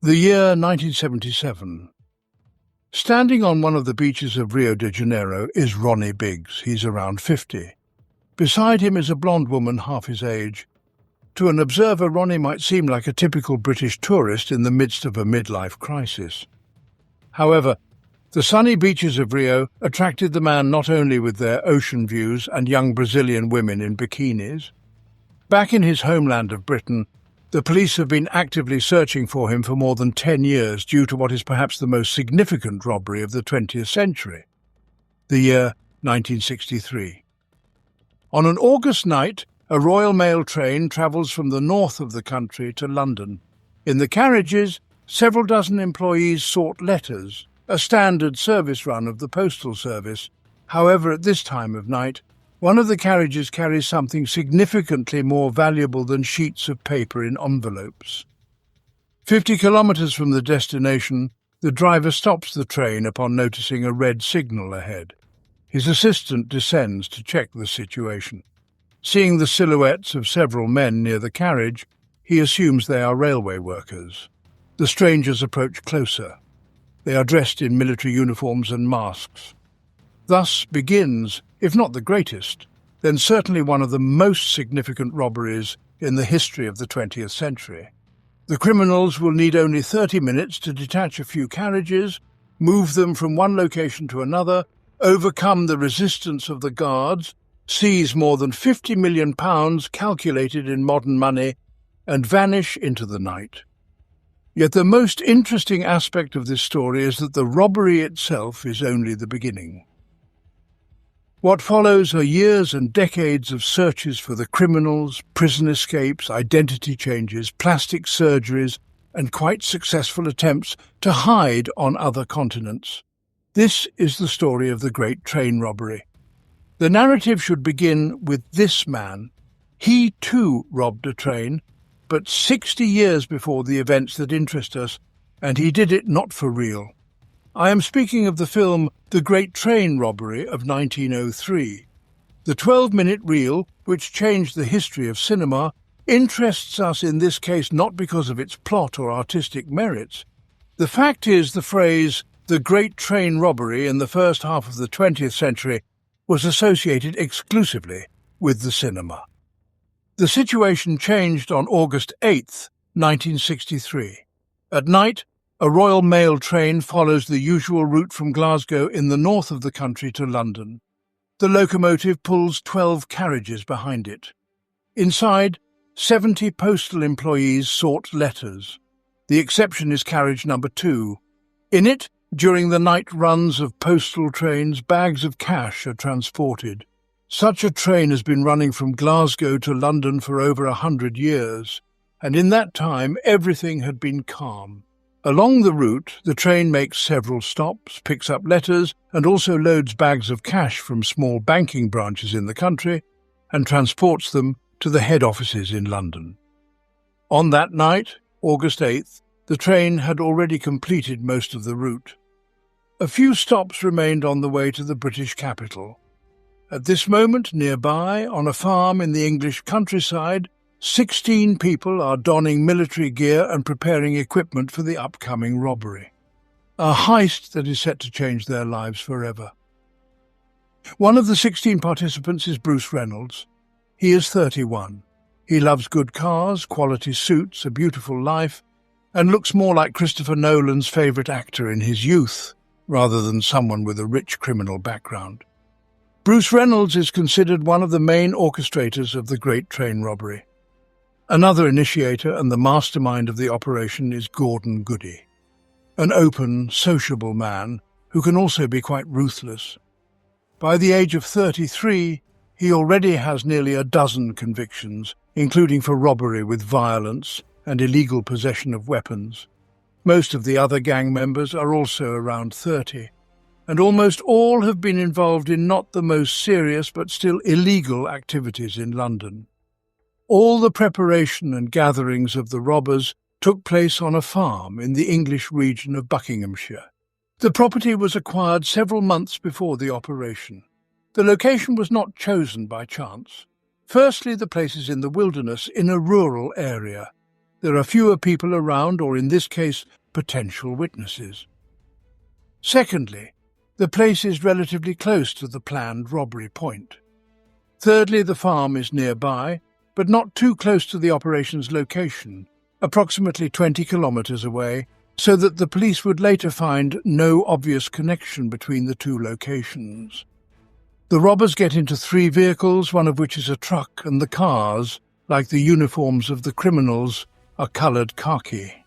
The year 1977. Standing on one of the beaches of Rio de Janeiro is Ronnie Biggs. He's around 50. Beside him is a blonde woman half his age. To an observer, Ronnie might seem like a typical British tourist in the midst of a midlife crisis. However, the sunny beaches of Rio attracted the man not only with their ocean views and young Brazilian women in bikinis. Back in his homeland of Britain, the police have been actively searching for him for more than 10 years due to what is perhaps the most significant robbery of the 20th century. The year 1963. On an August night, a Royal Mail train travels from the north of the country to London. In the carriages, several dozen employees sort letters, a standard service run of the postal service. However, at this time of night, one of the carriages carries something significantly more valuable than sheets of paper in envelopes. 50 kilometres from the destination, the driver stops the train upon noticing a red signal ahead. His assistant descends to check the situation. Seeing the silhouettes of several men near the carriage, he assumes they are railway workers. The strangers approach closer. They are dressed in military uniforms and masks. Thus begins, if not the greatest, then certainly one of the most significant robberies in the history of the 20th century. The criminals will need only 30 minutes to detach a few carriages, move them from one location to another, overcome the resistance of the guards, seize more than £50 million calculated in modern money, and vanish into the night. Yet the most interesting aspect of this story is that the robbery itself is only the beginning. What follows are years and decades of searches for the criminals, prison escapes, identity changes, plastic surgeries, and quite successful attempts to hide on other continents. This is the story of the Great Train Robbery. The narrative should begin with this man. He too robbed a train, but 60 years before the events that interest us, and he did it not for real. I am speaking of the film The Great Train Robbery of 1903. The 12-minute reel, which changed the history of cinema, interests us in this case not because of its plot or artistic merits. The fact is, the phrase, the Great Train Robbery in the first half of the 20th century was associated exclusively with the cinema. The situation changed on August 8, 1963. At night, a Royal Mail train follows the usual route from Glasgow in the north of the country to London. The locomotive pulls 12 carriages behind it. Inside, 70 postal employees sort letters. The exception is carriage number 2. In it, during the night runs of postal trains, bags of cash are transported. Such a train has been running from Glasgow to London for over 100 years, and in that time everything had been calm. Along the route, the train makes several stops, picks up letters, and also loads bags of cash from small banking branches in the country, and transports them to the head offices in London. On that night, August 8th, the train had already completed most of the route. A few stops remained on the way to the British capital. At this moment, nearby, on a farm in the English countryside, 16 people are donning military gear and preparing equipment for the upcoming robbery. A heist that is set to change their lives forever. One of the 16 participants is Bruce Reynolds. He is 31. He loves good cars, quality suits, a beautiful life, and looks more like Christopher Nolan's favourite actor in his youth, rather than someone with a rich criminal background. Bruce Reynolds is considered one of the main orchestrators of the Great Train Robbery. Another initiator and the mastermind of the operation is Gordon Goody, an open, sociable man who can also be quite ruthless. By the age of 33, he already has nearly a dozen convictions, including for robbery with violence and illegal possession of weapons. Most of the other gang members are also around 30. And almost all have been involved in not the most serious but still illegal activities in London. All the preparation and gatherings of the robbers took place on a farm in the English region of Buckinghamshire. The property was acquired several months before the operation. The location was not chosen by chance. Firstly, the place is in the wilderness, in a rural area. There are fewer people around, or in this case, potential witnesses. Secondly, the place is relatively close to the planned robbery point. Thirdly, the farm is nearby, but not too close to the operation's location, approximately 20 kilometers away, so that the police would later find no obvious connection between the two locations. The robbers get into 3 vehicles, one of which is a truck, and the cars, like the uniforms of the criminals, are coloured khaki.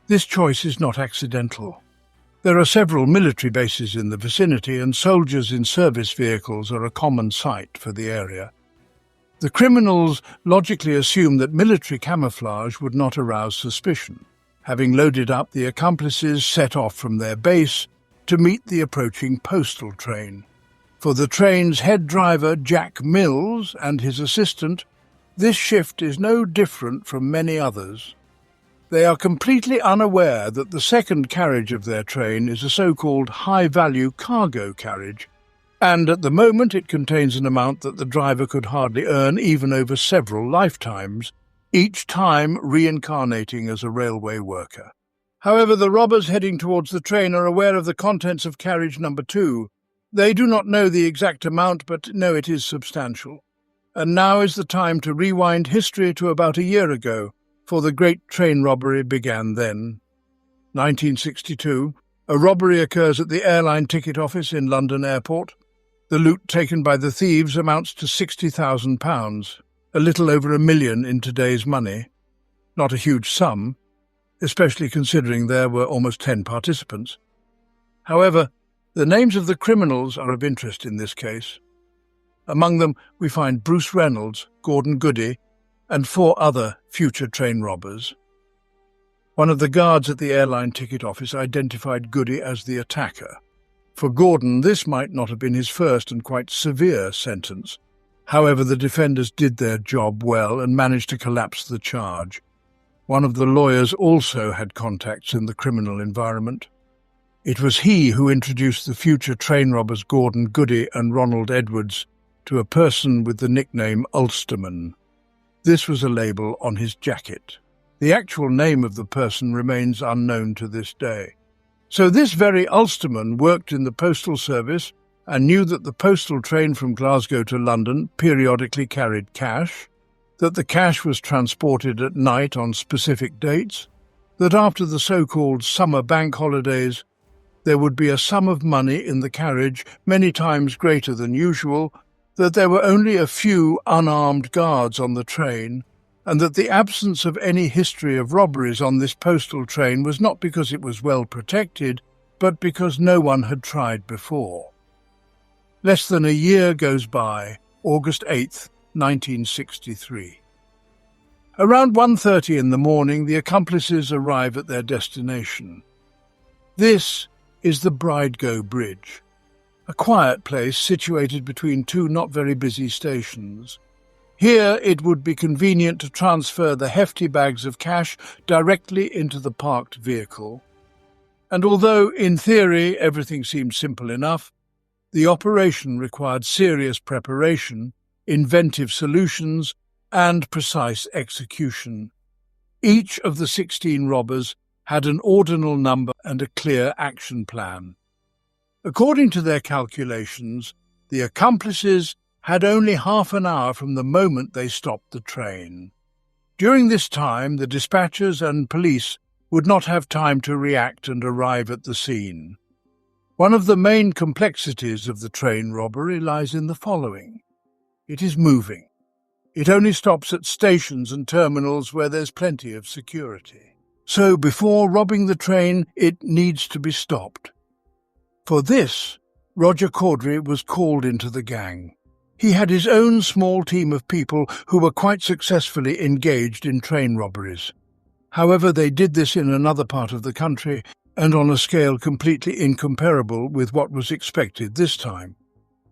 This choice is not accidental. There are several military bases in the vicinity, and soldiers in service vehicles are a common sight for the area. The criminals logically assume that military camouflage would not arouse suspicion. Having loaded up, the accomplices set off from their base to meet the approaching postal train. For the train's head driver, Jack Mills, and his assistant, this shift is no different from many others. They are completely unaware that the second carriage of their train is a so-called high-value cargo carriage, and at the moment it contains an amount that the driver could hardly earn even over several lifetimes, each time reincarnating as a railway worker. However, the robbers heading towards the train are aware of the contents of carriage number 2. They do not know the exact amount, but know it is substantial. And now is the time to rewind history to about a year ago, for the great train robbery began then. 1962, a robbery occurs at the airline ticket office in London Airport. The loot taken by the thieves amounts to £60,000, a little over $1 million in today's money. Not a huge sum, especially considering there were almost 10 participants. However, the names of the criminals are of interest in this case. Among them we find Bruce Reynolds, Gordon Goody, and 4 other future train robbers. One of the guards at the airline ticket office identified Goody as the attacker. For Gordon, this might not have been his first and quite severe sentence. However, the defenders did their job well and managed to collapse the charge. One of the lawyers also had contacts in the criminal environment. It was he who introduced the future train robbers Gordon Goody and Ronald Edwards to a person with the nickname Ulsterman. This was a label on his jacket. The actual name of the person remains unknown to this day. So this very Ulsterman worked in the postal service and knew that the postal train from Glasgow to London periodically carried cash, that the cash was transported at night on specific dates, that after the so-called summer bank holidays, there would be a sum of money in the carriage many times greater than usual, that there were only a few unarmed guards on the train, and that the absence of any history of robberies on this postal train was not because it was well protected, but because no one had tried before. Less than a year goes by, August 8th, 1963. Around 1:30 in the morning, the accomplices arrive at their destination. This is the Bridego Bridge, a quiet place situated between 2 not very busy stations. Here it would be convenient to transfer the hefty bags of cash directly into the parked vehicle. And although, in theory, everything seemed simple enough, the operation required serious preparation, inventive solutions, and precise execution. Each of the 16 robbers had an ordinal number and a clear action plan. According to their calculations, the accomplices had only half an hour from the moment they stopped the train. During this time, the dispatchers and police would not have time to react and arrive at the scene. One of the main complexities of the train robbery lies in the following. It is moving. It only stops at stations and terminals where there's plenty of security. So before robbing the train, it needs to be stopped. For this, Roger Caudry was called into the gang. He had his own small team of people who were quite successfully engaged in train robberies. However, they did this in another part of the country and on a scale completely incomparable with what was expected this time.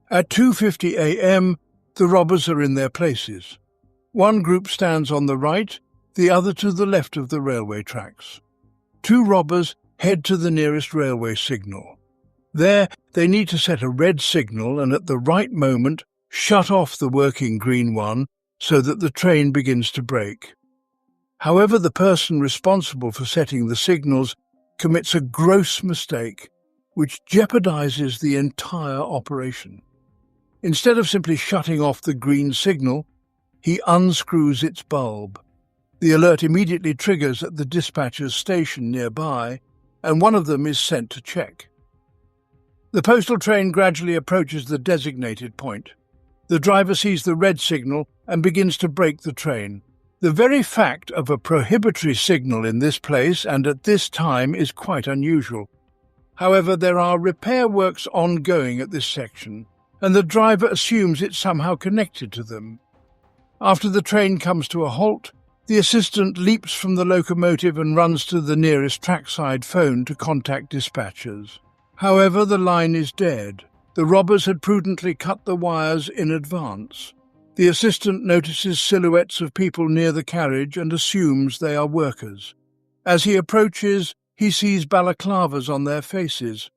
At 2:50 a.m., the robbers are in their places. One group stands on the right, the other to the left of the railway tracks. 2 robbers head to the nearest railway signal. There, they need to set a red signal and at the right moment shut off the working green one so that the train begins to brake. However, the person responsible for setting the signals commits a gross mistake, which jeopardizes the entire operation. Instead of simply shutting off the green signal, he unscrews its bulb. The alert immediately triggers at the dispatcher's station nearby, and one of them is sent to check. The postal train gradually approaches the designated point. The driver sees the red signal and begins to brake the train. The very fact of a prohibitory signal in this place and at this time is quite unusual. However, there are repair works ongoing at this section, and the driver assumes it's somehow connected to them. After the train comes to a halt, the assistant leaps from the locomotive and runs to the nearest trackside phone to contact dispatchers. However, the line is dead. The robbers had prudently cut the wires in advance. The assistant notices silhouettes of people near the carriage and assumes they are workers. As he approaches, he sees balaclavas on their faces.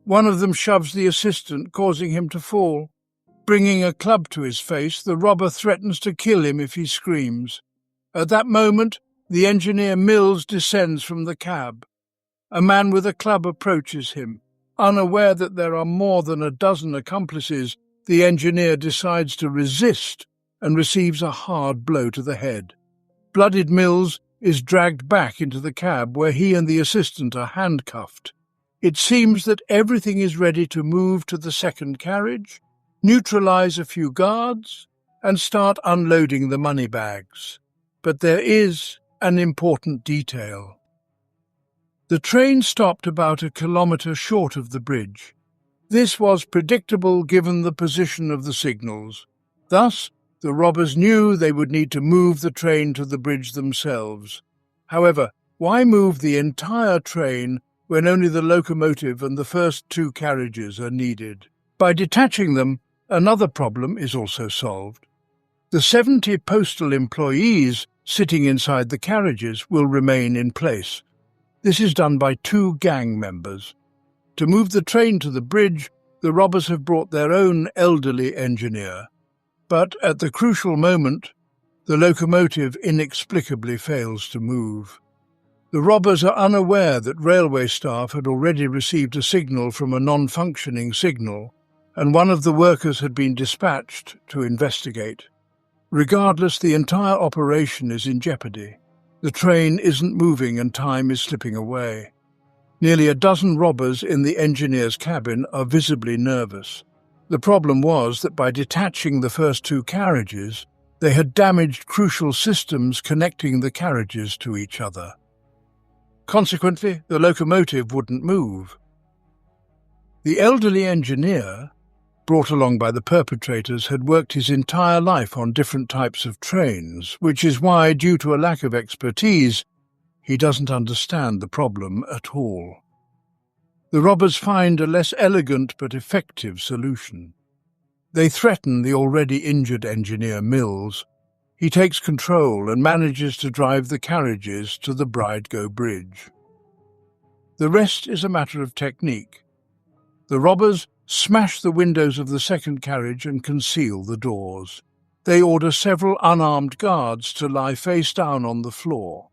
One of them shoves the assistant, causing him to fall. Bringing a club to his face, the robber threatens to kill him if he screams. At that moment, the engineer Mills descends from the cab. A man with a club approaches him. Unaware that there are more than a dozen accomplices, the engineer decides to resist and receives a hard blow to the head. Blooded Mills is dragged back into the cab where he and the assistant are handcuffed. It seems that everything is ready to move to the second carriage, neutralize a few guards, and start unloading the money bags. But there is an important detail. The train stopped about a kilometre short of the bridge. This was predictable given the position of the signals. Thus, the robbers knew they would need to move the train to the bridge themselves. However, why move the entire train when only the locomotive and the first two carriages are needed? By detaching them, another problem is also solved. The 70 postal employees sitting inside the carriages will remain in place. This is done by 2 gang members. To move the train to the bridge, the robbers have brought their own elderly engineer. But at the crucial moment, the locomotive inexplicably fails to move. The robbers are unaware that railway staff had already received a signal from a non-functioning signal, and one of the workers had been dispatched to investigate. Regardless, the entire operation is in jeopardy. The train isn't moving and time is slipping away. Nearly a dozen robbers in the engineer's cabin are visibly nervous. The problem was that by detaching the first 2 carriages, they had damaged crucial systems connecting the carriages to each other. Consequently, the locomotive wouldn't move. The elderly engineer, brought along by the perpetrators, had worked his entire life on different types of trains, which is why, due to a lack of expertise, he doesn't understand the problem at all. The robbers find a less elegant but effective solution. They threaten the already injured engineer Mills. He takes control and manages to drive the carriages to the Bridego Bridge. The rest is a matter of technique. The robbers smash the windows of the second carriage and conceal the doors. They order several unarmed guards to lie face down on the floor.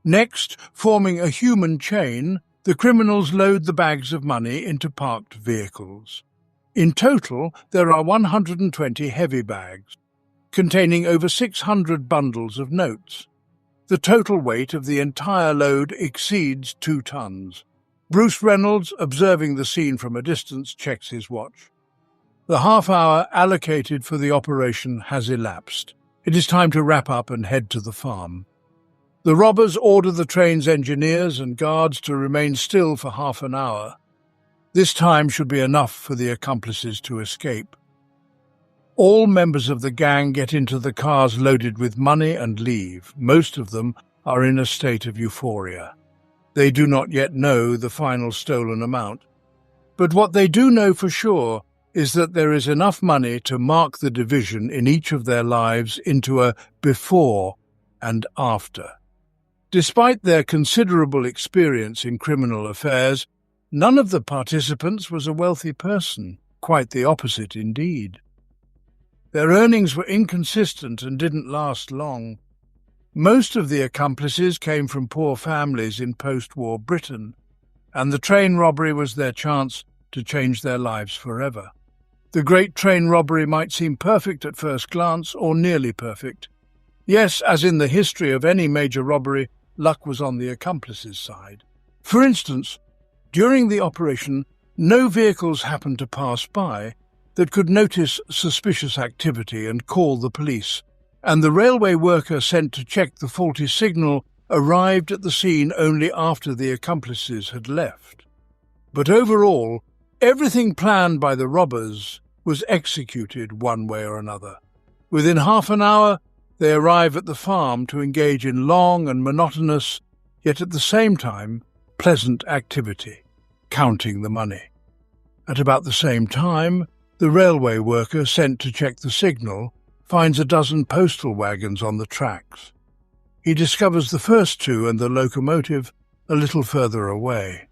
Next, forming a human chain, the criminals load the bags of money into parked vehicles. In total, there are 120 heavy bags, containing over 600 bundles of notes. The total weight of the entire load exceeds 2 tons. Bruce Reynolds, observing the scene from a distance, checks his watch. The half-hour allocated for the operation has elapsed. It is time to wrap up and head to the farm. The robbers order the train's engineers and guards to remain still for half an hour. This time should be enough for the accomplices to escape. All members of the gang get into the cars loaded with money and leave. Most of them are in a state of euphoria. They do not yet know the final stolen amount. But what they do know for sure is that there is enough money to mark the division in each of their lives into a before and after. Despite their considerable experience in criminal affairs, none of the participants was a wealthy person, quite the opposite indeed. Their earnings were inconsistent and didn't last long. Most of the accomplices came from poor families in post-war Britain, and the train robbery was their chance to change their lives forever. The great train robbery might seem perfect at first glance, or nearly perfect. Yes, as in the history of any major robbery, luck was on the accomplices' side. For instance, during the operation, no vehicles happened to pass by that could notice suspicious activity and call the police, and the railway worker sent to check the faulty signal arrived at the scene only after the accomplices had left. But overall, everything planned by the robbers was executed one way or another. Within half an hour, they arrive at the farm to engage in long and monotonous, yet at the same time, pleasant activity, counting the money. At about the same time, the railway worker sent to check the signal finds a dozen postal wagons on the tracks. He discovers the first two and the locomotive a little further away.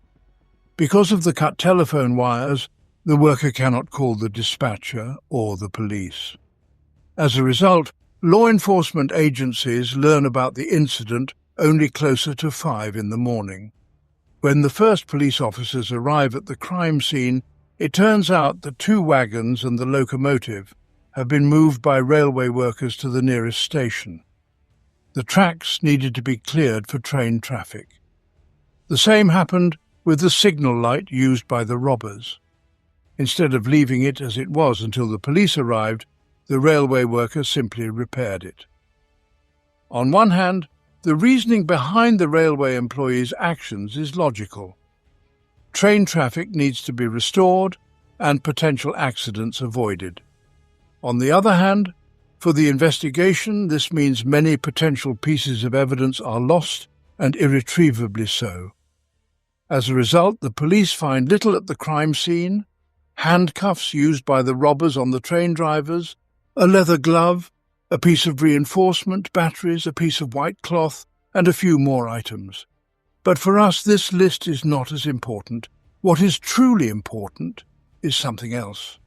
Because of the cut telephone wires, the worker cannot call the dispatcher or the police. As a result, law enforcement agencies learn about the incident only closer to 5 in the morning. When the first police officers arrive at the crime scene, it turns out that 2 wagons and the locomotive have been moved by railway workers to the nearest station. The tracks needed to be cleared for train traffic. The same happened with the signal light used by the robbers. Instead of leaving it as it was until the police arrived, the railway worker simply repaired it. On one hand, the reasoning behind the railway employees' actions is logical. Train traffic needs to be restored and potential accidents avoided. On the other hand, for the investigation, this means many potential pieces of evidence are lost, and irretrievably so. As a result, the police find little at the crime scene: handcuffs used by the robbers on the train drivers, a leather glove, a piece of reinforcement, batteries, a piece of white cloth, and a few more items. But for us, this list is not as important. What is truly important is something else.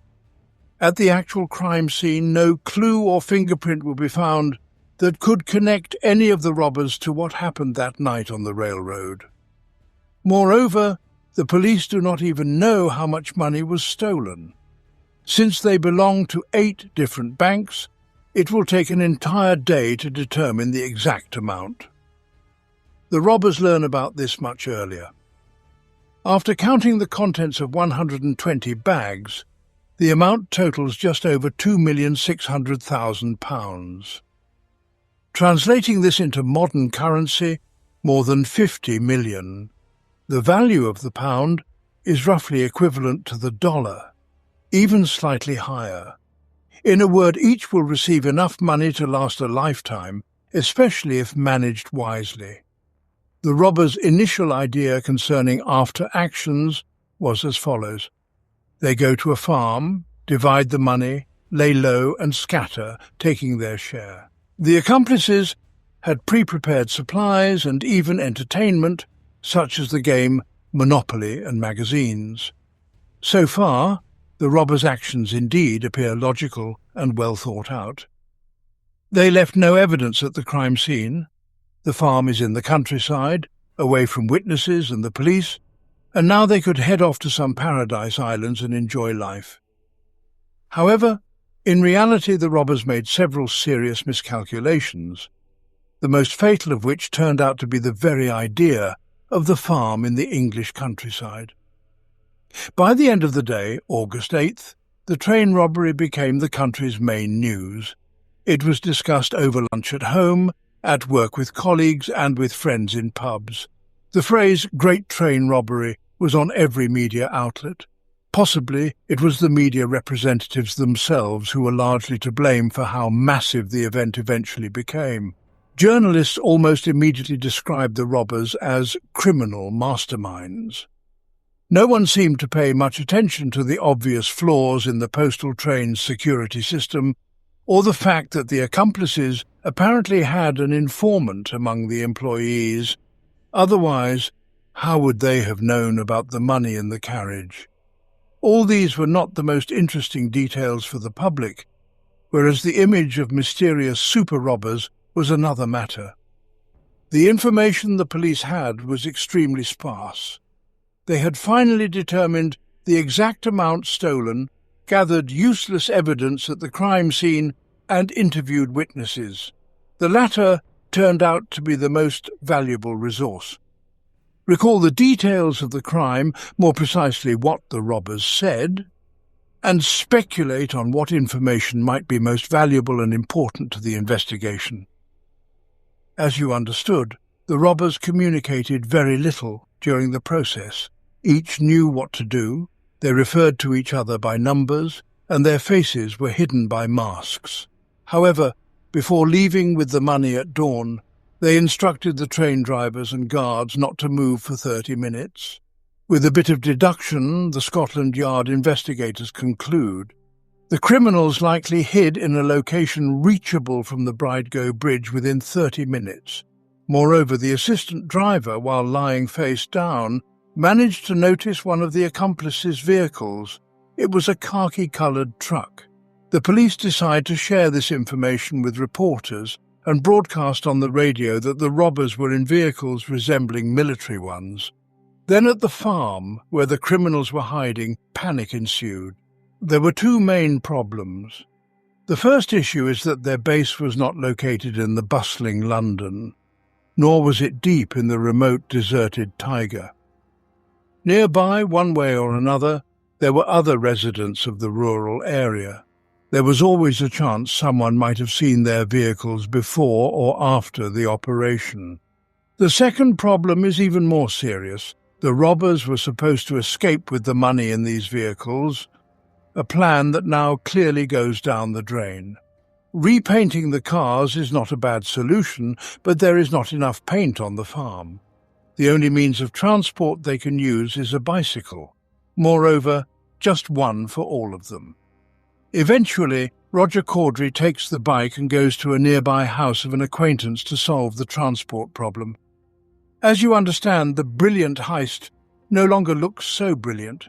At the actual crime scene, no clue or fingerprint will be found that could connect any of the robbers to what happened that night on the railroad. Moreover, the police do not even know how much money was stolen. Since they belong to 8 different banks, it will take an entire day to determine the exact amount. The robbers learn about this much earlier. After counting the contents of 120 bags, the amount totals just over £2,600,000. Translating this into modern currency, more than 50 million. The value of the pound is roughly equivalent to the dollar, even slightly higher. In a word, each will receive enough money to last a lifetime, especially if managed wisely. The robbers' initial idea concerning after actions was as follows. They go to a farm, divide the money, lay low and scatter, taking their share. The accomplices had pre-prepared supplies and even entertainment, such as the game Monopoly and magazines. So far, the robbers' actions indeed appear logical and well thought out. They left no evidence at the crime scene. The farm is in the countryside, away from witnesses and the police, and now they could head off to some paradise islands and enjoy life. However, in reality the robbers made several serious miscalculations, the most fatal of which turned out to be the very idea of the farm in the English countryside. By the end of the day, August 8th, the train robbery became the country's main news. It was discussed over lunch at home, at work with colleagues and with friends in pubs. The phrase "great train robbery" was on every media outlet. Possibly it was the media representatives themselves who were largely to blame for how massive the event eventually became. Journalists almost immediately described the robbers as criminal masterminds. No one seemed to pay much attention to the obvious flaws in the postal train's security system, or the fact that the accomplices apparently had an informant among the employees. Otherwise, how would they have known about the money in the carriage? All these were not the most interesting details for the public, whereas the image of mysterious super robbers was another matter. The information the police had was extremely sparse. They had finally determined the exact amount stolen, gathered useless evidence at the crime scene, and interviewed witnesses. The latter turned out to be the most valuable resource. Recall the details of the crime, more precisely what the robbers said, and speculate on what information might be most valuable and important to the investigation. As you understood, the robbers communicated very little during the process. Each knew what to do, they referred to each other by numbers, and their faces were hidden by masks. However, before leaving with the money at dawn, they instructed the train drivers and guards not to move for 30 minutes. With a bit of deduction, the Scotland Yard investigators conclude the criminals likely hid in a location reachable from the Bridego Bridge within 30 minutes. Moreover, the assistant driver, while lying face down, managed to notice one of the accomplices' vehicles. It was a khaki-coloured truck. The police decide to share this information with reporters and broadcast on the radio that the robbers were in vehicles resembling military ones. Then at the farm, where the criminals were hiding, panic ensued. There were two main problems. The first issue is that their base was not located in the bustling London, nor was it deep in the remote, deserted Tiger. Nearby, one way or another, there were other residents of the rural area. There was always a chance someone might have seen their vehicles before or after the operation. The second problem is even more serious. The robbers were supposed to escape with the money in these vehicles, a plan that now clearly goes down the drain. Repainting the cars is not a bad solution, but there is not enough paint on the farm. The only means of transport they can use is a bicycle. Moreover, just one for all of them. Eventually, Roger Caudry takes the bike and goes to a nearby house of an acquaintance to solve the transport problem. As you understand, the brilliant heist no longer looks so brilliant.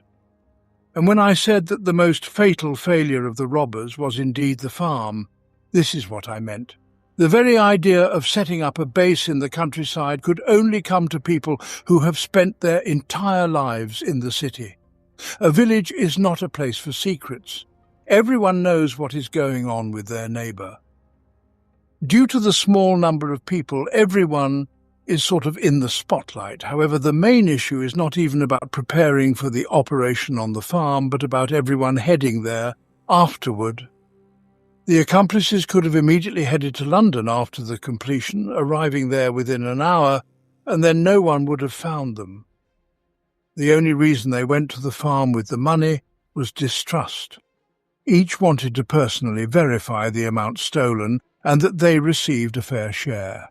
And when I said that the most fatal failure of the robbers was indeed the farm, this is what I meant. The very idea of setting up a base in the countryside could only come to people who have spent their entire lives in the city. A village is not a place for secrets. Everyone knows what is going on with their neighbour. Due to the small number of people, everyone is sort of in the spotlight. However, the main issue is not even about preparing for the operation on the farm, but about everyone heading there afterward. The accomplices could have immediately headed to London after the completion, arriving there within an hour, and then no one would have found them. The only reason they went to the farm with the money was distrust. Each wanted to personally verify the amount stolen and that they received a fair share.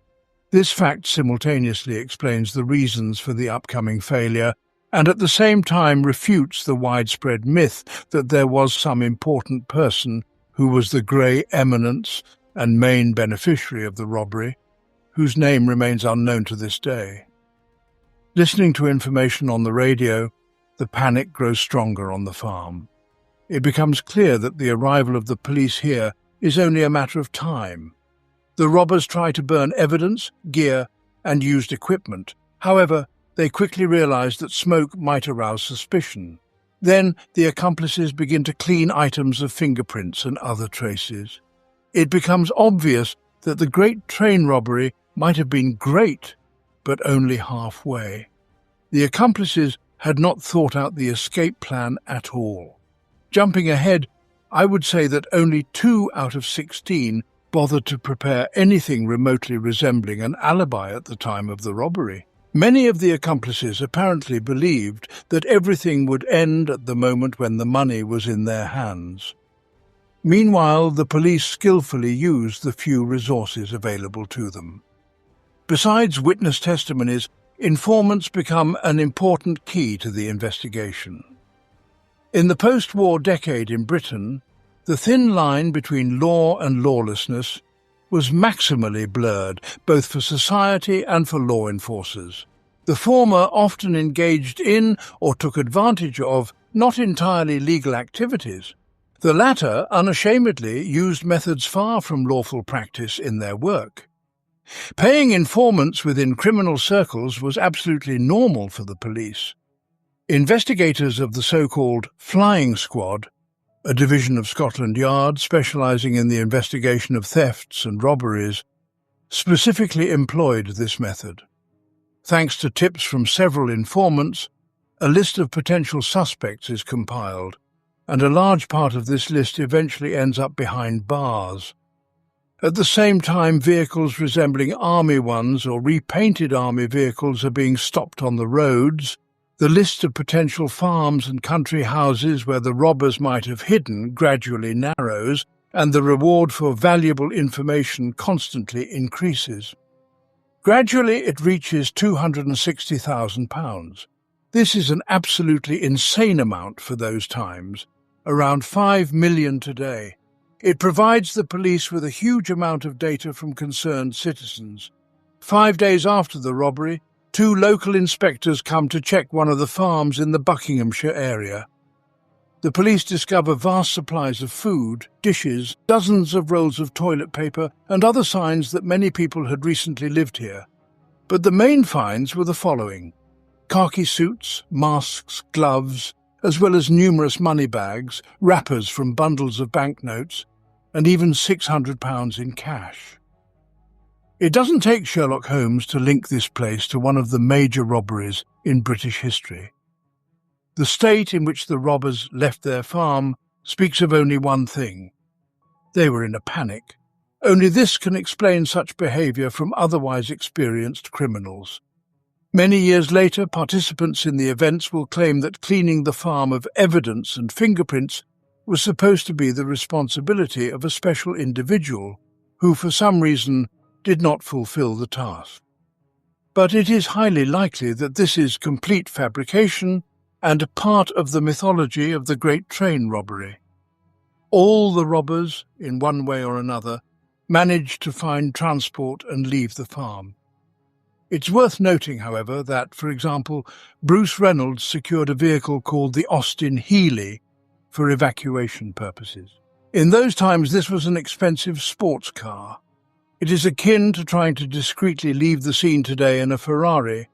This fact simultaneously explains the reasons for the upcoming failure and at the same time refutes the widespread myth that there was some important person who was the grey eminence and main beneficiary of the robbery, whose name remains unknown to this day. Listening to information on the radio, the panic grows stronger on the farm. It becomes clear that the arrival of the police here is only a matter of time. The robbers try to burn evidence, gear, and used equipment. However, they quickly realize that smoke might arouse suspicion. Then the accomplices begin to clean items of fingerprints and other traces. It becomes obvious that the great train robbery might have been great, but only halfway. The accomplices had not thought out the escape plan at all. Jumping ahead, I would say that only 2 out of 16 bothered to prepare anything remotely resembling an alibi at the time of the robbery. Many of the accomplices apparently believed that everything would end at the moment when the money was in their hands. Meanwhile, the police skillfully used the few resources available to them. Besides witness testimonies, informants become an important key to the investigation. In the post-war decade in Britain, the thin line between law and lawlessness was maximally blurred, both for society and for law enforcers. The former often engaged in or took advantage of not entirely legal activities. The latter unashamedly used methods far from lawful practice in their work. Paying informants within criminal circles was absolutely normal for the police. Investigators of the so-called Flying Squad, a division of Scotland Yard specialising in the investigation of thefts and robberies, specifically employed this method. Thanks to tips from several informants, a list of potential suspects is compiled, and a large part of this list eventually ends up behind bars. At the same time, vehicles resembling army ones or repainted army vehicles are being stopped on the roads. The list of potential farms and country houses where the robbers might have hidden gradually narrows, and the reward for valuable information constantly increases. Gradually, it reaches £260,000. This is an absolutely insane amount for those times, around 5 million today. It provides the police with a huge amount of data from concerned citizens. 5 days after the robbery, 2 local inspectors come to check one of the farms in the Buckinghamshire area. The police discover vast supplies of food, dishes, dozens of rolls of toilet paper, and other signs that many people had recently lived here. But the main finds were the following: khaki suits, masks, gloves, as well as numerous money bags, wrappers from bundles of banknotes, and even £600 in cash. It doesn't take Sherlock Holmes to link this place to one of the major robberies in British history. The state in which the robbers left their farm speaks of only one thing: they were in a panic. Only this can explain such behaviour from otherwise experienced criminals. Many years later, participants in the events will claim that cleaning the farm of evidence and fingerprints was supposed to be the responsibility of a special individual who, for some reason, did not fulfill the task. But it is highly likely that this is complete fabrication and part of the mythology of the Great Train Robbery. All the robbers, in one way or another, managed to find transport and leave the farm. It's worth noting, however, that, for example, Bruce Reynolds secured a vehicle called the Austin Healey for evacuation purposes. In those times, this was an expensive sports car. It is akin to trying to discreetly leave the scene today in a Ferrari.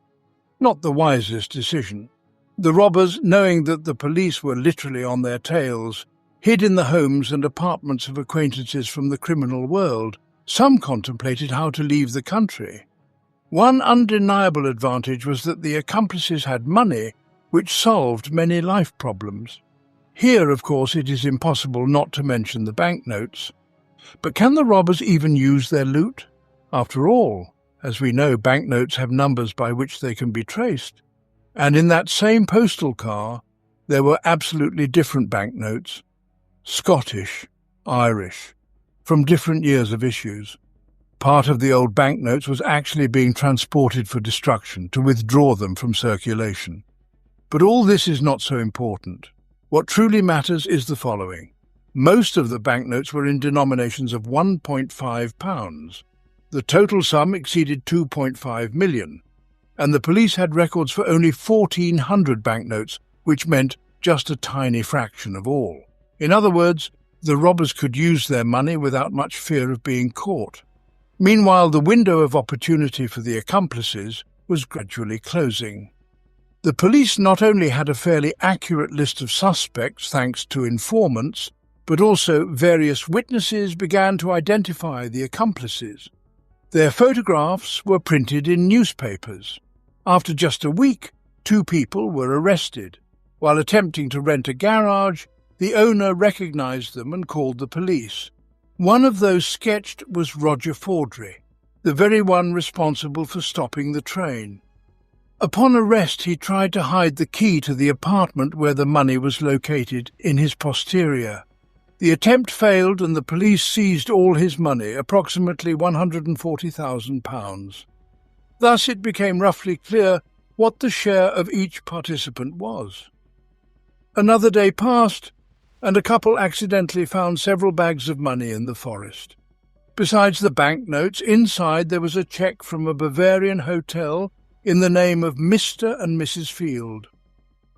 Not the wisest decision. The robbers, knowing that the police were literally on their tails, hid in the homes and apartments of acquaintances from the criminal world. Some contemplated how to leave the country. One undeniable advantage was that the accomplices had money, which solved many life problems. Here, of course, it is impossible not to mention the banknotes. But can the robbers even use their loot? After all, as we know, banknotes have numbers by which they can be traced. And in that same postal car, there were absolutely different banknotes: Scottish, Irish, from different years of issues. Part of the old banknotes was actually being transported for destruction, to withdraw them from circulation. But all this is not so important. What truly matters is the following. Most of the banknotes were in denominations of £1.5. The total sum exceeded 2.5 million, and the police had records for only 1,400 banknotes, which meant just a tiny fraction of all. In other words, the robbers could use their money without much fear of being caught. Meanwhile, the window of opportunity for the accomplices was gradually closing. The police not only had a fairly accurate list of suspects thanks to informants, but also various witnesses began to identify the accomplices. Their photographs were printed in newspapers. After just a week, 2 people were arrested. While attempting to rent a garage, the owner recognized them and called the police. One of those sketched was Roger Fordry, the very one responsible for stopping the train. Upon arrest, he tried to hide the key to the apartment where the money was located in his posterior. The attempt failed and the police seized all his money, approximately £140,000. Thus it became roughly clear what the share of each participant was. Another day passed, and a couple accidentally found several bags of money in the forest. Besides the banknotes, inside there was a cheque from a Bavarian hotel in the name of Mr. and Mrs. Field.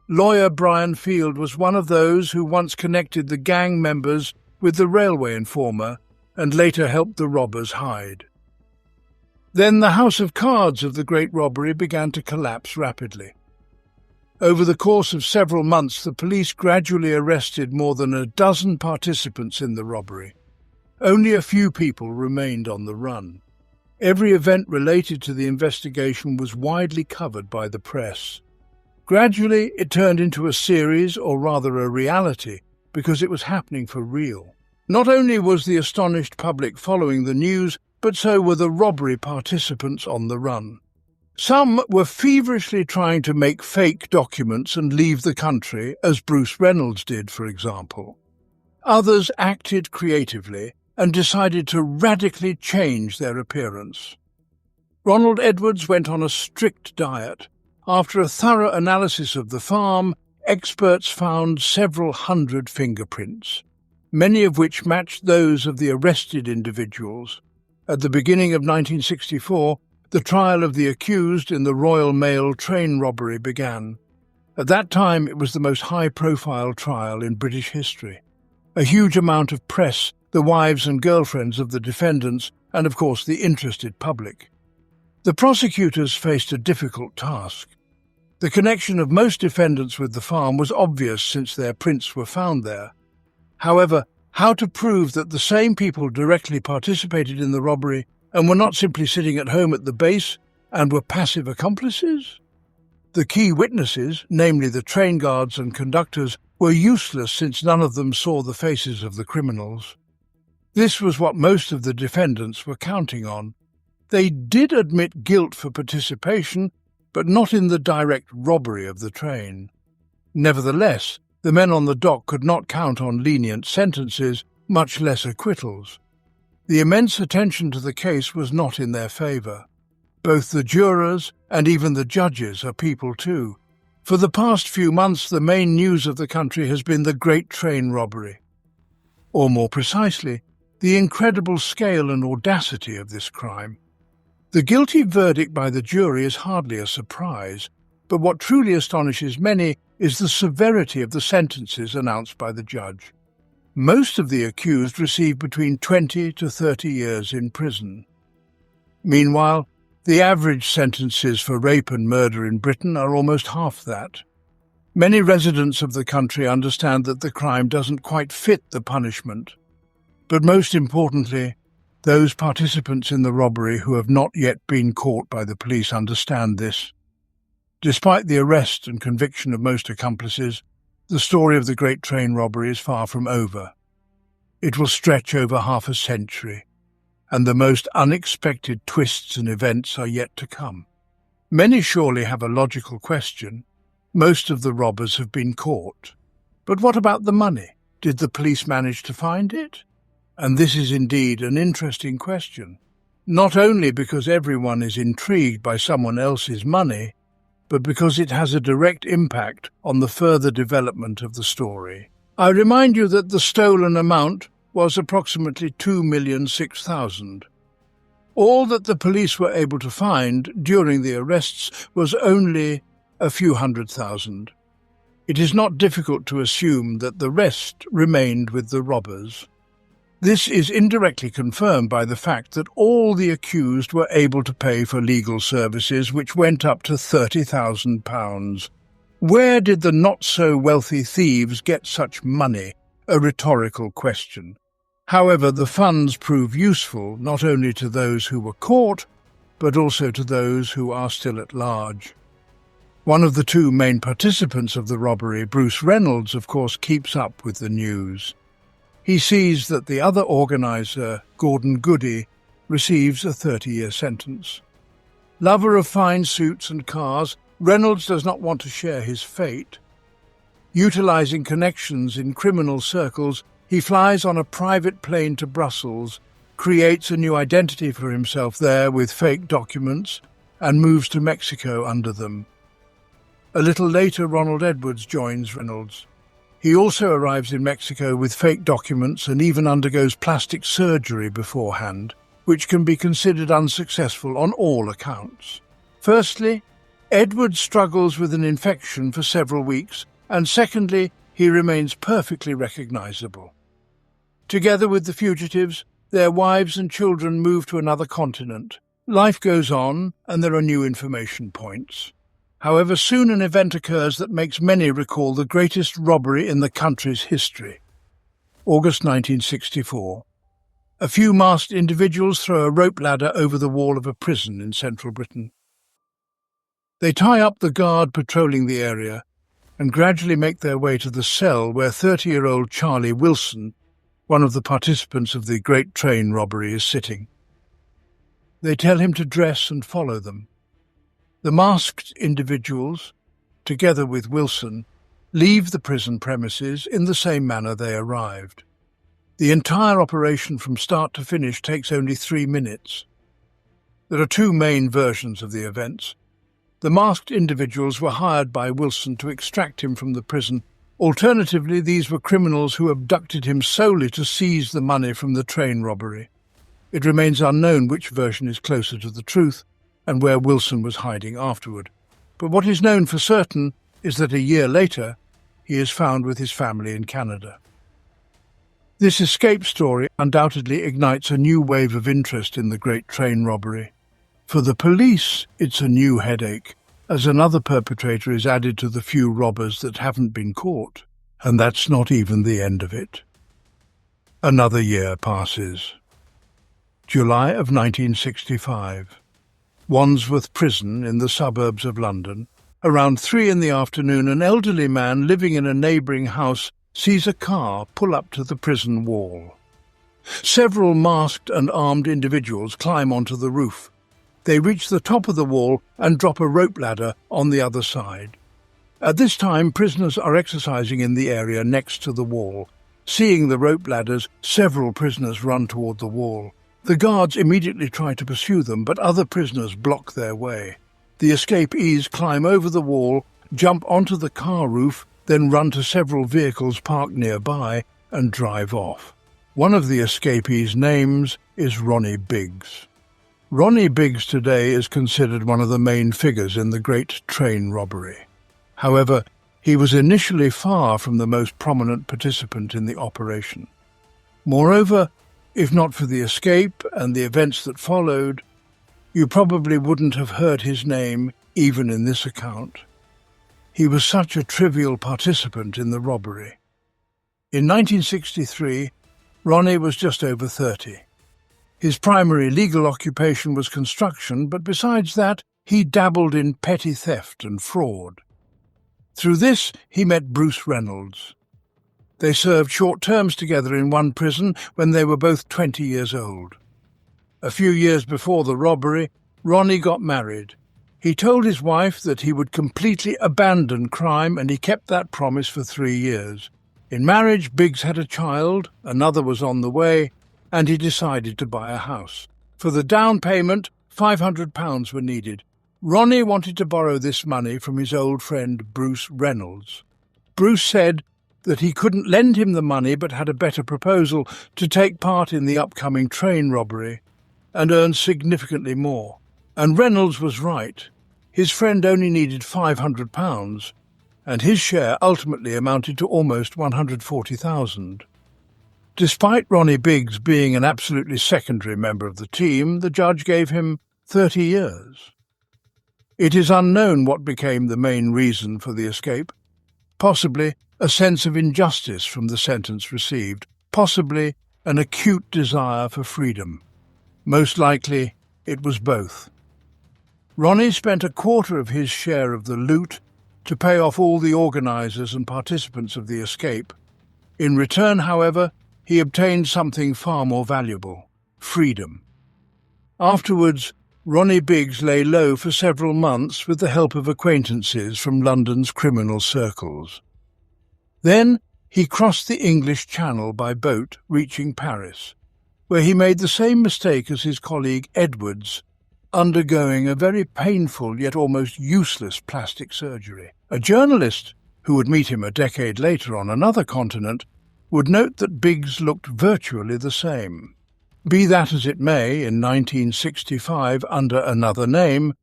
Lawyer Brian Field was one of those who once connected the gang members with the railway informer and later helped the robbers hide. Then the house of cards of the Great Robbery began to collapse rapidly. Over the course of several months, the police gradually arrested more than a dozen participants in the robbery. Only a few people remained on the run. Every event related to the investigation was widely covered by the press. Gradually, it turned into a series, or rather a reality, because it was happening for real. Not only was the astonished public following the news, but so were the robbery participants on the run. Some were feverishly trying to make fake documents and leave the country, as Bruce Reynolds did, for example. Others acted creatively and decided to radically change their appearance. Ronald Edwards went on a strict diet. After a thorough analysis of the farm, experts found several hundred fingerprints, many of which matched those of the arrested individuals. At the beginning of 1964, the trial of the accused in the Royal Mail train robbery began. At that time, it was the most high-profile trial in British history. A huge amount of press, the wives and girlfriends of the defendants, and of course the interested public. The prosecutors faced a difficult task. The connection of most defendants with the farm was obvious since their prints were found there. However, how to prove that the same people directly participated in the robbery and were not simply sitting at home at the base and were passive accomplices? The key witnesses, namely the train guards and conductors, were useless since none of them saw the faces of the criminals. This was what most of the defendants were counting on. They did admit guilt for participation, but not in the direct robbery of the train. Nevertheless, the men on the dock could not count on lenient sentences, much less acquittals. The immense attention to the case was not in their favour. Both the jurors and even the judges are people too. For the past few months, the main news of the country has been the great train robbery. Or more precisely, the incredible scale and audacity of this crime. The guilty verdict by the jury is hardly a surprise, but what truly astonishes many is the severity of the sentences announced by the judge. Most of the accused received between 20 to 30 years in prison. Meanwhile, the average sentences for rape and murder in Britain are almost half that. Many residents of the country understand that the crime doesn't quite fit the punishment. But most importantly, those participants in the robbery who have not yet been caught by the police understand this. Despite the arrest and conviction of most accomplices, the story of the Great Train Robbery is far from over. It will stretch over half a century, and the most unexpected twists and events are yet to come. Many surely have a logical question. Most of the robbers have been caught. But what about the money? Did the police manage to find it? And this is indeed an interesting question, not only because everyone is intrigued by someone else's money, but because it has a direct impact on the further development of the story. I remind you that the stolen amount was approximately $2,006,000. All that the police were able to find during the arrests was only a few $100,000. It is not difficult to assume that the rest remained with the robbers. This is indirectly confirmed by the fact that all the accused were able to pay for legal services, which went up to £30,000. Where did the not-so-wealthy thieves get such money? A rhetorical question. However, the funds prove useful not only to those who were caught, but also to those who are still at large. One of the two main participants of the robbery, Bruce Reynolds, of course, keeps up with the news. He sees that the other organiser, Gordon Goody, receives a 30-year sentence. Lover of fine suits and cars, Reynolds does not want to share his fate. Utilising connections in criminal circles, he flies on a private plane to Brussels, creates a new identity for himself there with fake documents, and moves to Mexico under them. A little later, Ronald Edwards joins Reynolds. He also arrives in Mexico with fake documents and even undergoes plastic surgery beforehand, which can be considered unsuccessful on all accounts. Firstly, Edwards struggles with an infection for several weeks, and secondly, he remains perfectly recognizable. Together with the fugitives, their wives and children move to another continent, Life goes on, and there are new information points. However, soon an event occurs that makes many recall the greatest robbery in the country's history. August 1964. A few masked individuals throw a rope ladder over the wall of a prison in central Britain. They tie up the guard patrolling the area and gradually make their way to the cell where 30-year-old Charlie Wilson, one of the participants of the Great Train Robbery, is sitting. They tell him to dress and follow them. The masked individuals, together with Wilson, leave the prison premises in the same manner they arrived. The entire operation from start to finish takes only 3 minutes. There are two main versions of the events. The masked individuals were hired by Wilson to extract him from the prison. Alternatively, these were criminals who abducted him solely to seize the money from the train robbery. It remains unknown which version is closer to the truth and where Wilson was hiding afterward. But what is known for certain is that a year later, he is found with his family in Canada. This escape story undoubtedly ignites a new wave of interest in the Great Train Robbery. For the police, it's a new headache, as another perpetrator is added to the few robbers that haven't been caught. And that's not even the end of it. Another year passes. July of 1965. Wandsworth Prison in the suburbs of London. Around 3 in the afternoon, an elderly man living in a neighbouring house sees a car pull up to the prison wall. Several masked and armed individuals climb onto the roof. They reach the top of the wall and drop a rope ladder on the other side. At this time, prisoners are exercising in the area next to the wall. Seeing the rope ladders, several prisoners run toward the wall. The guards immediately try to pursue them, but other prisoners block their way. The escapees climb over the wall, jump onto the car roof, then run to several vehicles parked nearby and drive off. One of the escapees' names is Ronnie Biggs. Ronnie Biggs today is considered one of the main figures in the Great Train Robbery. However, he was initially far from the most prominent participant in the operation. Moreover, if not for the escape and the events that followed, you probably wouldn't have heard his name even in this account. He was such a trivial participant in the robbery. In 1963, Ronnie was just over 30. His primary legal occupation was construction, but besides that, he dabbled in petty theft and fraud. Through this, he met Bruce Reynolds. They served short terms together in one prison when they were both 20 years old. A few years before the robbery, Ronnie got married. He told his wife that he would completely abandon crime, and he kept that promise for 3 years. In marriage, Biggs had a child, another was on the way, and he decided to buy a house. For the down payment, £500 were needed. Ronnie wanted to borrow this money from his old friend Bruce Reynolds. Bruce said that he couldn't lend him the money but had a better proposal to take part in the upcoming train robbery and earn significantly more. And Reynolds was right. His friend only needed £500, and his share ultimately amounted to almost £140,000. Despite Ronnie Biggs being an absolutely secondary member of the team, the judge gave him 30 years. It is unknown what became the main reason for the escape. Possibly a sense of injustice from the sentence received, possibly an acute desire for freedom. Most likely, it was both. Ronnie spent a quarter of his share of the loot to pay off all the organisers and participants of the escape. In return, however, he obtained something far more valuable: freedom. Afterwards, Ronnie Biggs lay low for several months with the help of acquaintances from London's criminal circles. Then he crossed the English Channel by boat, reaching Paris, where he made the same mistake as his colleague Edwards, undergoing a very painful yet almost useless plastic surgery. A journalist, who would meet him a decade later on another continent, would note that Biggs looked virtually the same. Be that as it may, in 1965, under another name,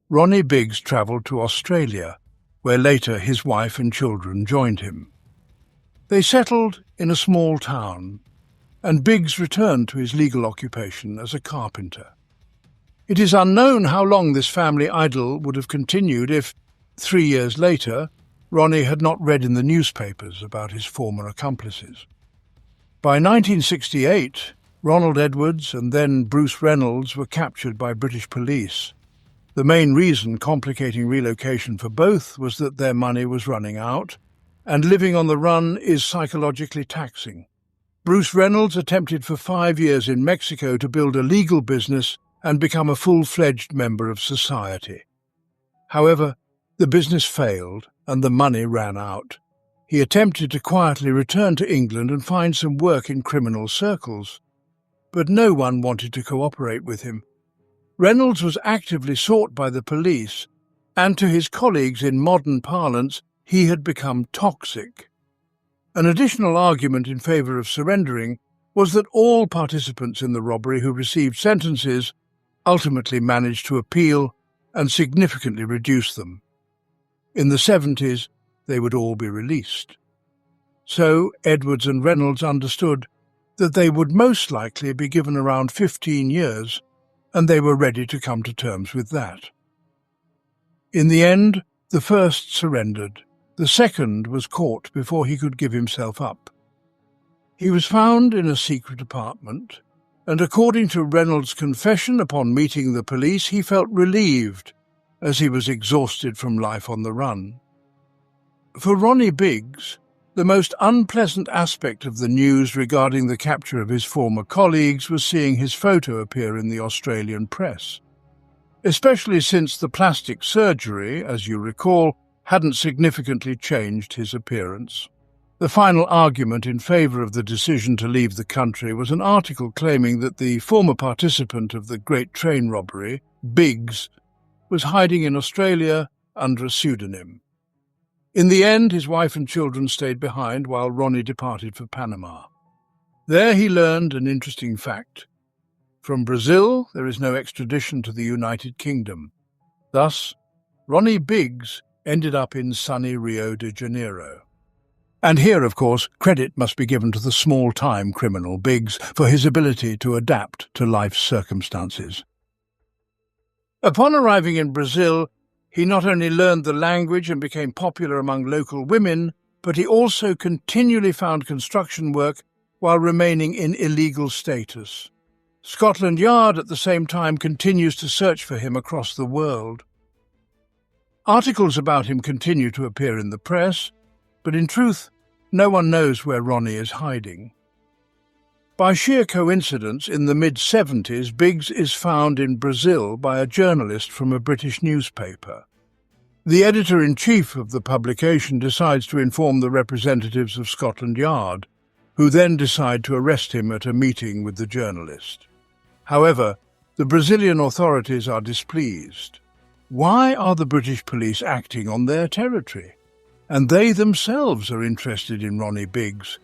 Ronnie Biggs travelled to Australia, where later his wife and children joined him. They settled in a small town, and Biggs returned to his legal occupation as a carpenter. It is unknown how long this family idyll would have continued if, 3 years later, Ronnie had not read in the newspapers about his former accomplices. By 1968, Ronald Edwards and then Bruce Reynolds were captured by British police. The main reason complicating relocation for both was that their money was running out, and living on the run is psychologically taxing. Bruce Reynolds attempted for 5 years in Mexico to build a legal business and become a full-fledged member of society. However, the business failed and the money ran out. He attempted to quietly return to England and find some work in criminal circles, but no one wanted to cooperate with him. Reynolds was actively sought by the police, and to his colleagues in modern parlance, he had become toxic. An additional argument in favour of surrendering was that all participants in the robbery who received sentences ultimately managed to appeal and significantly reduce them. In the 70s, they would all be released. So Edwards and Reynolds understood that they would most likely be given around 15 years, and they were ready to come to terms with that. In the end, the first surrendered. The second was caught before he could give himself up. He was found in a secret apartment, and according to Reynolds' confession upon meeting the police, he felt relieved, as he was exhausted from life on the run. For Ronnie Biggs, the most unpleasant aspect of the news regarding the capture of his former colleagues was seeing his photo appear in the Australian press, especially since the plastic surgery, as you recall, hadn't significantly changed his appearance. The final argument in favour of the decision to leave the country was an article claiming that the former participant of the Great Train Robbery, Biggs, was hiding in Australia under a pseudonym. In the end, his wife and children stayed behind while Ronnie departed for Panama. There he learned an interesting fact. From Brazil, there is no extradition to the United Kingdom. Thus, Ronnie Biggs ended up in sunny Rio de Janeiro. And here, of course, credit must be given to the small-time criminal Biggs for his ability to adapt to life's circumstances. Upon arriving in Brazil, he not only learned the language and became popular among local women, but he also continually found construction work while remaining in illegal status. Scotland Yard at the same time continues to search for him across the world. Articles about him continue to appear in the press, but in truth, no one knows where Ronnie is hiding. By sheer coincidence, in the mid-70s, Biggs is found in Brazil by a journalist from a British newspaper. The editor-in-chief of the publication decides to inform the representatives of Scotland Yard, who then decide to arrest him at a meeting with the journalist. However, the Brazilian authorities are displeased. Why are the British police acting on their territory? And they themselves are interested in Ronnie Biggs.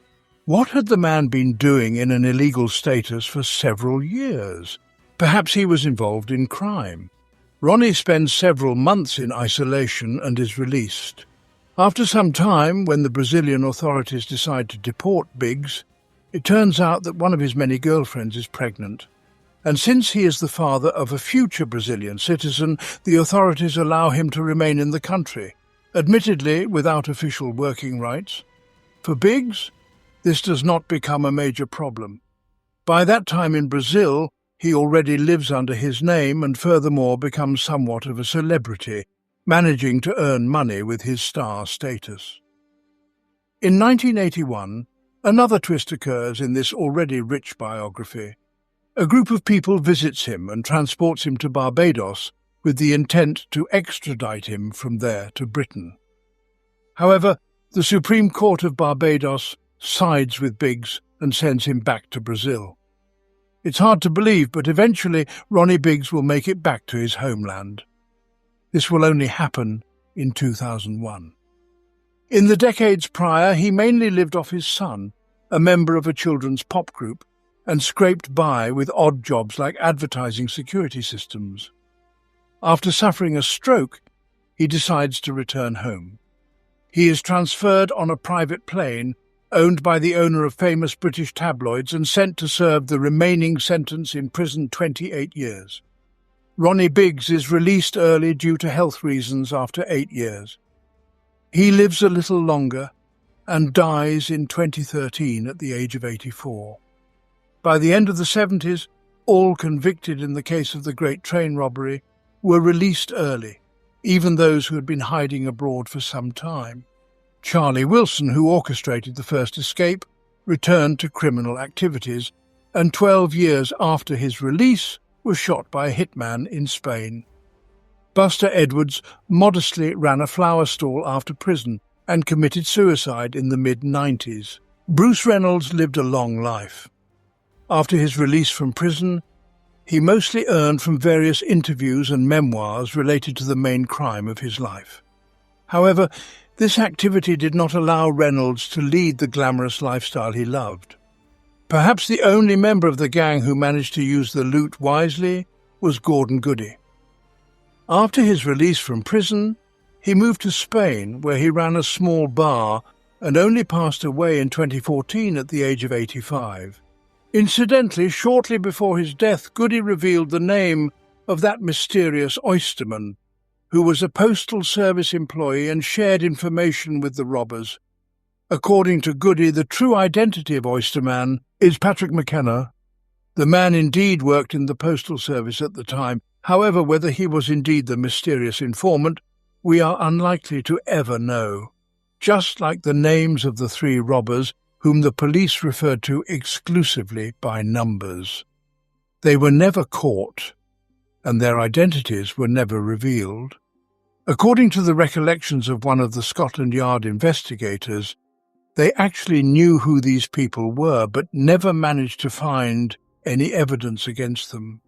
What had the man been doing in an illegal status for several years? Perhaps he was involved in crime. Ronnie spends several months in isolation and is released. After some time, when the Brazilian authorities decide to deport Biggs, it turns out that one of his many girlfriends is pregnant. And since he is the father of a future Brazilian citizen, the authorities allow him to remain in the country, admittedly without official working rights. For Biggs, this does not become a major problem. By that time in Brazil, he already lives under his name and furthermore becomes somewhat of a celebrity, managing to earn money with his star status. In 1981, another twist occurs in this already rich biography. A group of people visits him and transports him to Barbados with the intent to extradite him from there to Britain. However, the Supreme Court of Barbados sides with Biggs and sends him back to Brazil. It's hard to believe, but eventually Ronnie Biggs will make it back to his homeland. This will only happen in 2001. In the decades prior, he mainly lived off his son, a member of a children's pop group, and scraped by with odd jobs like advertising security systems. After suffering a stroke, he decides to return home. He is transferred on a private plane owned by the owner of famous British tabloids and sent to serve the remaining sentence in prison 28 years. Ronnie Biggs is released early due to health reasons after 8 years. He lives a little longer and dies in 2013 at the age of 84. By the end of the 70s, all convicted in the case of the Great Train Robbery were released early, even those who had been hiding abroad for some time. Charlie Wilson, who orchestrated the first escape, returned to criminal activities, and 12 years after his release was shot by a hitman in Spain. Buster Edwards modestly ran a flower stall after prison and committed suicide in the mid-90s. Bruce Reynolds lived a long life. After his release from prison, he mostly earned from various interviews and memoirs related to the main crime of his life. However, this activity did not allow Reynolds to lead the glamorous lifestyle he loved. Perhaps the only member of the gang who managed to use the loot wisely was Gordon Goody. After his release from prison, he moved to Spain, where he ran a small bar and only passed away in 2014 at the age of 85. Incidentally, shortly before his death, Goody revealed the name of that mysterious oysterman, who was a postal service employee and shared information with the robbers. According to Goody, the true identity of Oysterman is Patrick McKenna. The man indeed worked in the postal service at the time. However, whether he was indeed the mysterious informant, we are unlikely to ever know. Just like the names of the 3 robbers, whom the police referred to exclusively by numbers. They were never caught, and their identities were never revealed. According to the recollections of one of the Scotland Yard investigators, they actually knew who these people were, but never managed to find any evidence against them.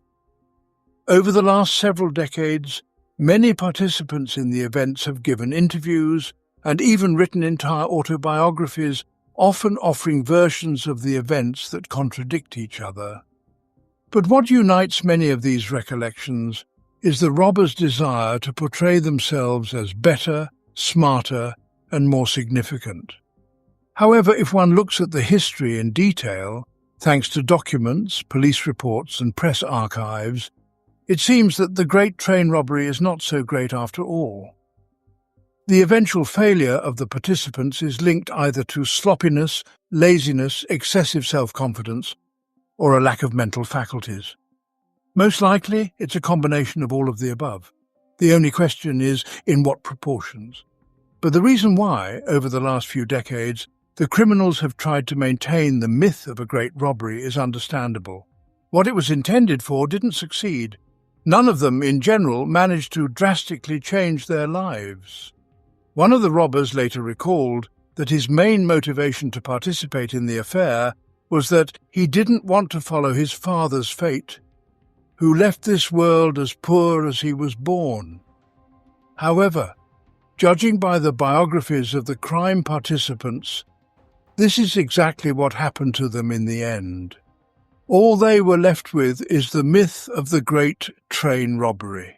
Over the last several decades, many participants in the events have given interviews and even written entire autobiographies, often offering versions of the events that contradict each other. But what unites many of these recollections is the robbers' desire to portray themselves as better, smarter, and more significant. However, if one looks at the history in detail, thanks to documents, police reports, and press archives, it seems that the Great Train Robbery is not so great after all. The eventual failure of the participants is linked either to sloppiness, laziness, excessive self-confidence, or a lack of mental faculties. Most likely, it's a combination of all of the above. The only question is, in what proportions? But the reason why, over the last few decades, the criminals have tried to maintain the myth of a great robbery is understandable. What it was intended for didn't succeed. None of them, in general, managed to drastically change their lives. One of the robbers later recalled that his main motivation to participate in the affair was that he didn't want to follow his father's fate, who left this world as poor as he was born. However, judging by the biographies of the crime participants, this is exactly what happened to them in the end. All they were left with is the myth of the Great Train Robbery.